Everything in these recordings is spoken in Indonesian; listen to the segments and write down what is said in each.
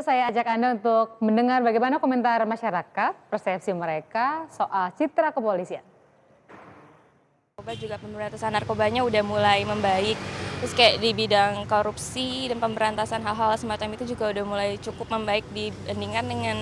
saya ajak Anda untuk mendengar bagaimana komentar masyarakat, persepsi mereka soal citra kepolisian. Juga pemberantasan narkobanya udah mulai membaik. Terus kayak di bidang korupsi dan pemberantasan hal-hal semacam itu juga udah mulai cukup membaik dibandingkan dengan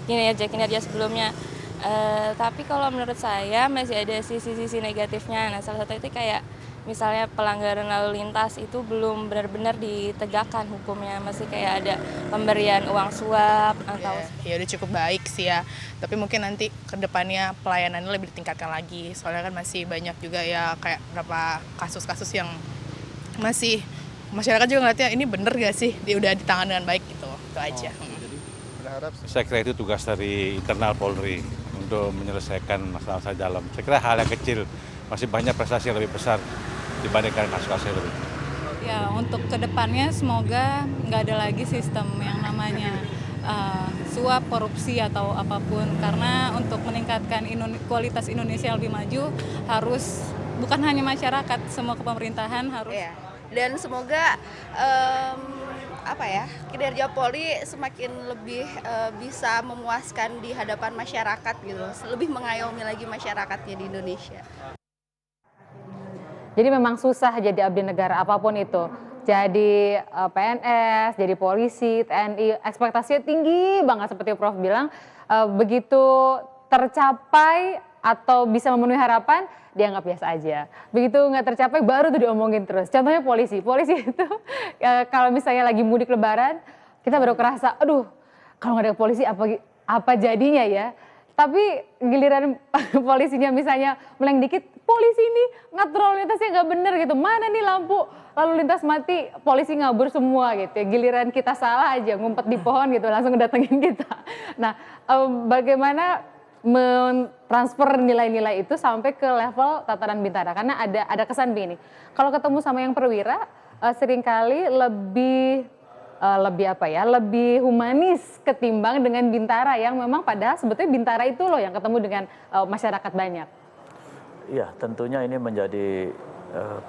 kinerja sebelumnya. Tapi kalau menurut saya masih ada sisi-sisi negatifnya. Nah, salah satu itu kayak misalnya pelanggaran lalu lintas itu belum benar-benar ditegakkan hukumnya, masih kayak ada pemberian uang suap atau ya udah cukup baik sih ya. Tapi mungkin nanti ke depannya pelayanannya lebih ditingkatkan lagi. Soalnya kan masih banyak juga ya kayak beberapa kasus-kasus yang masih masyarakat juga ngeliatnya ini bener gak sih dia udah ditangani dengan baik gitu. Itu aja. Jadi berharap saya kira itu tugas dari internal Polri untuk menyelesaikan masalah-masalah dalam. Saya kira hal yang kecil, masih banyak prestasi yang lebih besar dibandingkan kasus-kasus yang lebih. Ya, untuk kedepannya semoga nggak ada lagi sistem yang namanya suap, korupsi atau apapun. Karena untuk meningkatkan kualitas Indonesia yang lebih maju harus bukan hanya masyarakat, semua kepemerintahan harus. Ya. Dan semoga kinerja Polri semakin lebih bisa memuaskan di hadapan masyarakat gitu, lebih mengayomi lagi masyarakatnya di Indonesia. Jadi memang susah jadi abdi negara apapun itu. Jadi PNS, jadi polisi, TNI, ekspektasinya tinggi banget seperti Prof bilang. Begitu tercapai atau bisa memenuhi harapan, dianggap biasa aja. Begitu nggak tercapai baru tuh diomongin terus. Contohnya polisi itu kalau misalnya lagi mudik lebaran, kita baru kerasa, aduh kalau nggak ada polisi apa jadinya ya. Tapi giliran polisinya misalnya meleng dikit, polisi ini ngatur lalu lintasnya nggak bener gitu. Mana nih lampu lalu lintas mati, polisi ngabur semua gitu ya. Giliran kita salah aja, ngumpet di pohon gitu, langsung datengin kita. Nah, bagaimana mentransfer nilai-nilai itu sampai ke level tataran bintara? Karena ada kesan begini, kalau ketemu sama yang perwira, seringkali lebih humanis ketimbang dengan bintara yang memang padahal sebetulnya bintara itu loh yang ketemu dengan masyarakat banyak. Iya, tentunya ini menjadi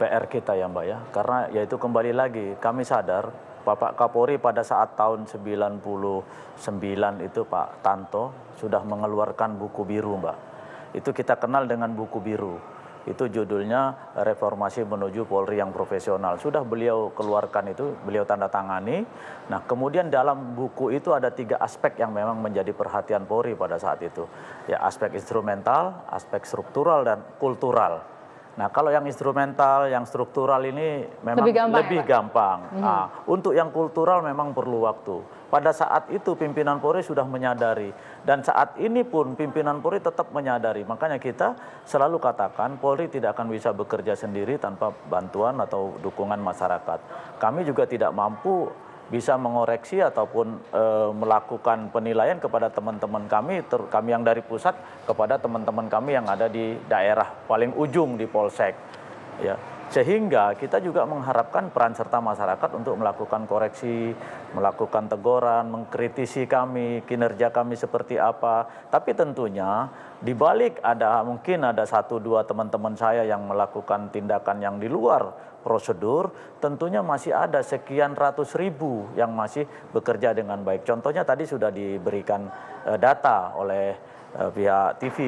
PR kita ya Mbak ya. Karena yaitu kembali lagi kami sadar Bapak Kapolri pada saat tahun 99 itu Pak Tanto sudah mengeluarkan buku biru Mbak. Itu kita kenal dengan buku biru. Itu judulnya Reformasi Menuju Polri yang Profesional. Sudah beliau keluarkan itu, beliau tanda tangani. Nah kemudian dalam buku itu ada 3 aspek yang memang menjadi perhatian Polri pada saat itu. Ya aspek instrumental, aspek struktural dan kultural. Nah kalau yang instrumental, yang struktural ini memang lebih gampang. Nah, untuk yang kultural memang perlu waktu. Pada saat itu pimpinan Polri sudah menyadari dan saat ini pun pimpinan Polri tetap menyadari. Makanya kita selalu katakan Polri tidak akan bisa bekerja sendiri tanpa bantuan atau dukungan masyarakat. Kami juga tidak mampu bisa mengoreksi ataupun melakukan penilaian kepada teman-teman kami yang dari pusat kepada teman-teman kami yang ada di daerah paling ujung di Polsek. Ya. Sehingga kita juga mengharapkan peran serta masyarakat untuk melakukan koreksi, melakukan teguran, mengkritisi kami, kinerja kami seperti apa. Tapi tentunya di balik mungkin ada 1-2 teman-teman saya yang melakukan tindakan yang di luar prosedur, tentunya masih ada sekian ratus ribu yang masih bekerja dengan baik. Contohnya tadi sudah diberikan data oleh pihak TV.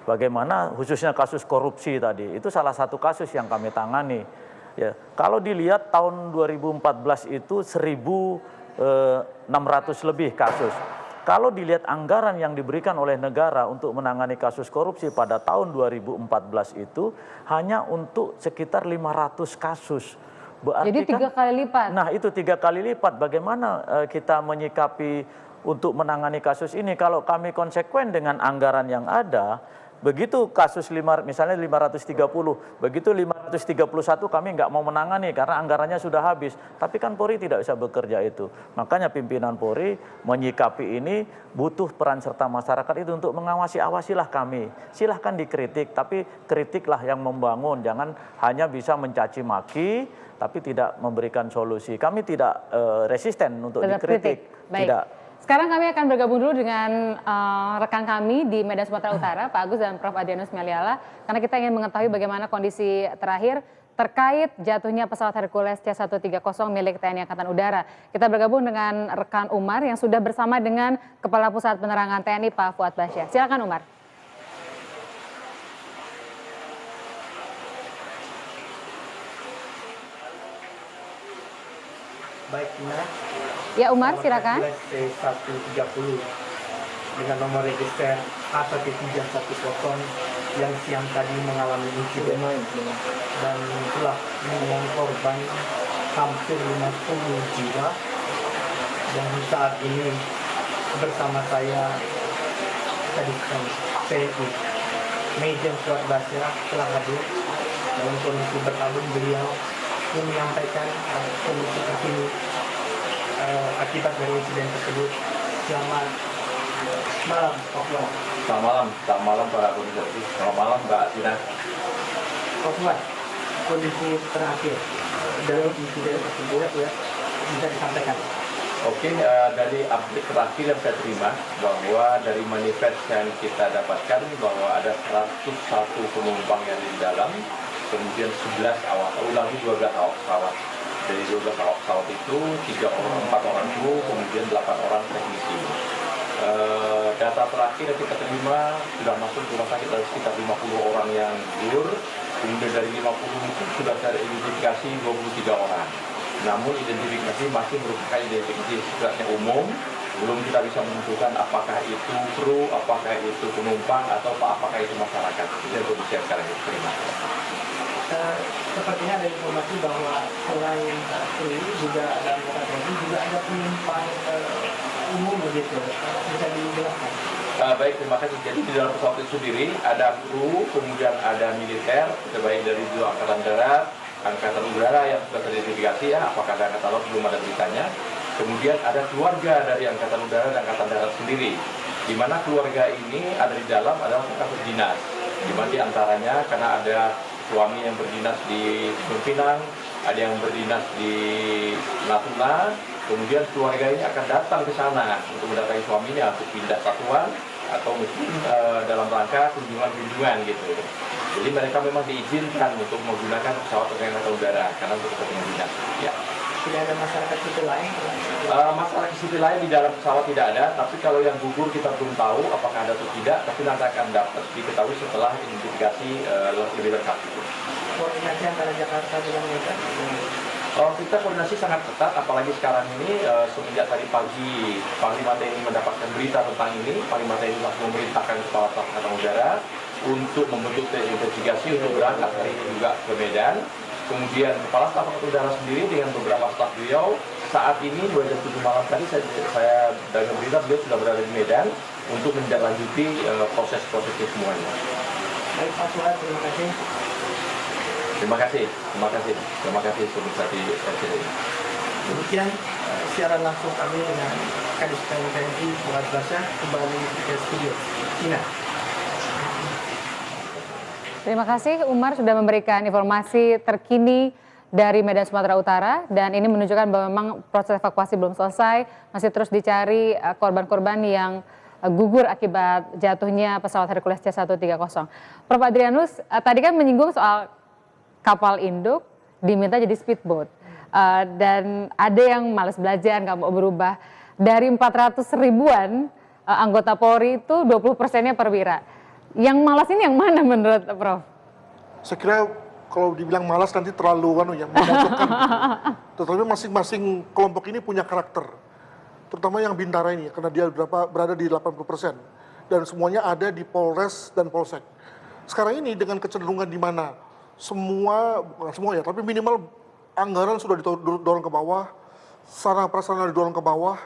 Bagaimana khususnya kasus korupsi tadi, itu salah satu kasus yang kami tangani. Ya, kalau dilihat tahun 2014 itu 1.600 lebih kasus. Kalau dilihat anggaran yang diberikan oleh negara untuk menangani kasus korupsi pada tahun 2014 itu hanya untuk sekitar 500 kasus. Berarti jadi 3 kali lipat. Nah itu 3 kali lipat. Bagaimana kita menyikapi untuk menangani kasus ini? Kalau kami konsekuen dengan anggaran yang ada, begitu kasus misalnya 530, begitu 531 kami nggak mau menangani karena anggarannya sudah habis. Tapi kan Polri tidak bisa bekerja itu. Makanya pimpinan Polri menyikapi ini butuh peran serta masyarakat itu untuk awasilah kami. Silahkan dikritik, tapi kritiklah yang membangun. Jangan hanya bisa mencaci maki, tapi tidak memberikan solusi. Kami tidak resisten untuk dikritik. Baik. Tidak. Sekarang kami akan bergabung dulu dengan rekan kami di Medan Sumatera Utara, Pak Agus dan Prof Adrianus Meliala, karena kita ingin mengetahui bagaimana kondisi terakhir terkait jatuhnya pesawat Hercules C-130 milik TNI Angkatan Udara. Kita bergabung dengan rekan Umar yang sudah bersama dengan Kepala Pusat Penerangan TNI Pak Fuad Basyah. Silakan Umar. Baik, Ina. Ya Umar, silakan. C-130 dengan nomor register A1310 yang siang tadi mengalami insiden dan telah menemukan korban hampir 50 jiwa, dan saat ini bersama saya Kadispen TNI Majen Fuad Basyah telah hadir dalam kondisi berkabung. Beliau yang menyampaikan kondisi terkini akibat dari insiden tersebut. Selamat malam, Pak Fuad. Selamat malam Pak Kondisi. Selamat malam Mbak Tina. Pak Fuad, kondisi terakhir dari insiden tersebut ya bisa disampaikan. Oke, dari update terakhir yang saya terima bahwa dari manifest yang kita dapatkan bahwa ada 101 penumpang yang di dalam, kemudian 11 awak, ulangi 12 awak pesawat. Dari 12 awak pesawat itu 4 orang kru, kemudian 8 orang teknisi. Data terakhir yang kita terima sudah masuk rumah sakit ada sekitar 50 orang yang gugur, kemudian dari 50 itu sudah teridentifikasi 23 orang. Namun identifikasi masih merupakan identifikasi sifatnya umum, belum kita bisa menentukan apakah itu kru, apakah itu penumpang, atau apakah itu masyarakat. Itu yang kondisi yang sekarang kita terima. Sepertinya ada informasi bahwa selain kru juga ada anggota TNI, juga ada penumpang umum begitu. Bisa dijelaskan? Baik, terima kasih. Jadi di dalam pesawat itu sendiri ada kru, kemudian ada militer, baik dari dua angkatan darat, angkatan udara yang sudah teridentifikasi ya, apakah ada angkatan laut belum ada beritanya. Kemudian ada keluarga dari angkatan udara dan angkatan darat sendiri, di mana keluarga ini ada di dalam adalah kasus dinas, di mana diantaranya karena ada suami yang berdinas di Pinang, ada yang berdinas di Natuna, kemudian keluarga ini akan datang ke sana untuk mendatangi suaminya untuk pindah satuan atau mungkin dalam rangka kunjungan-kunjungan gitu. Jadi mereka memang diizinkan untuk menggunakan pesawat angkatan udara karena untuk kepentingan dinas. Ya. Tidak ada masyarakat sipil lain? Masyarakat sipil lain di dalam pesawat tidak ada, tapi kalau yang gugur kita belum tahu apakah ada atau tidak, tapi nanti akan dapat diketahui setelah identifikasi lebih lengkap. Koordinasi antara Jakarta dengan Medan? Kita koordinasi sangat ketat, apalagi sekarang ini semenjak tadi pagi Panglima TNI mendapatkan berita tentang ini, Panglima TNI langsung memerintahkan Kepala Staf Angkatan Udara untuk membentuk tim investigasi untuk berangkat hari ini juga ke Medan. Kemudian Kepala Staf Angkatan Udara sendiri dengan beberapa staf beliau saat ini 2 jam 7 malam tadi saya dengar berita beliau sudah berada di Medan untuk menindaklanjuti proses-proses itu semuanya. Baik Pak Fuad, terima kasih. Terima kasih pemirsa di RCTI. Demikian siaran langsung kami dengan Kadispen TNI Fuad Basyah kembali ke studio. Ina. Terima kasih Umar sudah memberikan informasi terkini dari Medan Sumatera Utara, dan ini menunjukkan bahwa memang proses evakuasi belum selesai, masih terus dicari korban-korban yang gugur akibat jatuhnya pesawat Hercules C-130. Prof. Adrianus tadi kan menyinggung soal kapal induk diminta jadi speedboat, dan ada yang malas belajar, nggak mau berubah. Dari 400 ribuan anggota Polri itu 20%-nya perwira. Yang malas ini yang mana menurut Prof? Saya kira kalau dibilang malas nanti terlalu memojokkan. Tetapi masing-masing kelompok ini punya karakter. Terutama yang Bintara ini, karena dia berada di 80%. Dan semuanya ada di Polres dan Polsek. Sekarang ini dengan kecenderungan di mana bukan semua ya, tapi minimal anggaran sudah didorong ke bawah, sarana prasarana didorong ke bawah.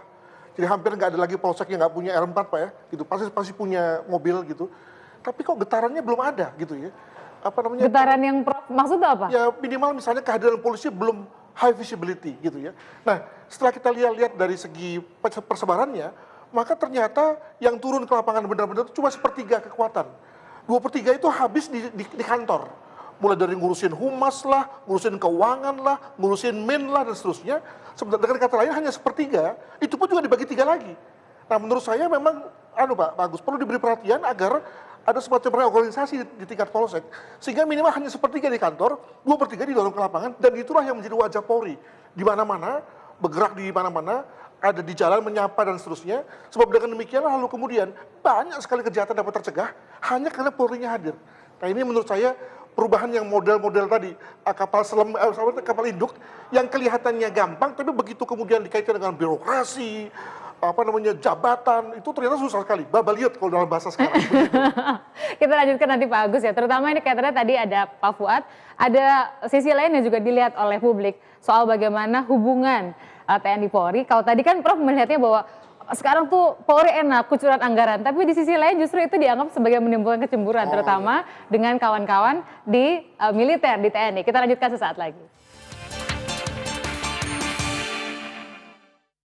Jadi hampir nggak ada lagi Polsek yang nggak punya R4 Pak ya, gitu. Pasti punya mobil gitu. Tapi kok getarannya belum ada gitu ya. Getaran yang maksudnya apa? Ya minimal misalnya kehadiran polisi belum high visibility gitu ya. Nah setelah kita lihat dari segi persebarannya, maka ternyata yang turun ke lapangan benar-benar itu cuma 1/3 kekuatan. 2/3 itu habis di kantor. Mulai dari ngurusin humas lah, ngurusin keuangan lah, ngurusin min lah dan seterusnya. Dengan kata lain hanya 1/3, itu pun juga dibagi 3 lagi. Nah menurut saya memang Pak Agus perlu diberi perhatian agar ada semacam reorganisasi di tingkat polsek, sehingga minimal hanya sepertiga di kantor, 2/3 di dalam ke lapangan, dan itulah yang menjadi wajah Polri. Di mana-mana, bergerak di mana-mana, ada di jalan menyapa dan seterusnya. Sebab dengan demikian lalu kemudian banyak sekali kejahatan dapat tercegah hanya karena Polri-nya hadir. Nah ini menurut saya perubahan yang model-model tadi, kapal selam, kapal induk yang kelihatannya gampang, tapi begitu kemudian dikaitkan dengan birokrasi, jabatan, itu ternyata susah sekali. Babaliot kalau dalam bahasa sekarang. Kita lanjutkan nanti Pak Agus ya, terutama ini kaitannya tadi ada Pak Fuad, ada sisi lain yang juga dilihat oleh publik soal bagaimana hubungan TNI Polri. Kalau tadi kan Prof melihatnya bahwa sekarang tuh Polri enak kucuran anggaran, tapi di sisi lain justru itu dianggap sebagai menimbulkan kecemburuan, terutama dengan kawan-kawan di militer, di TNI. Kita lanjutkan sesaat lagi.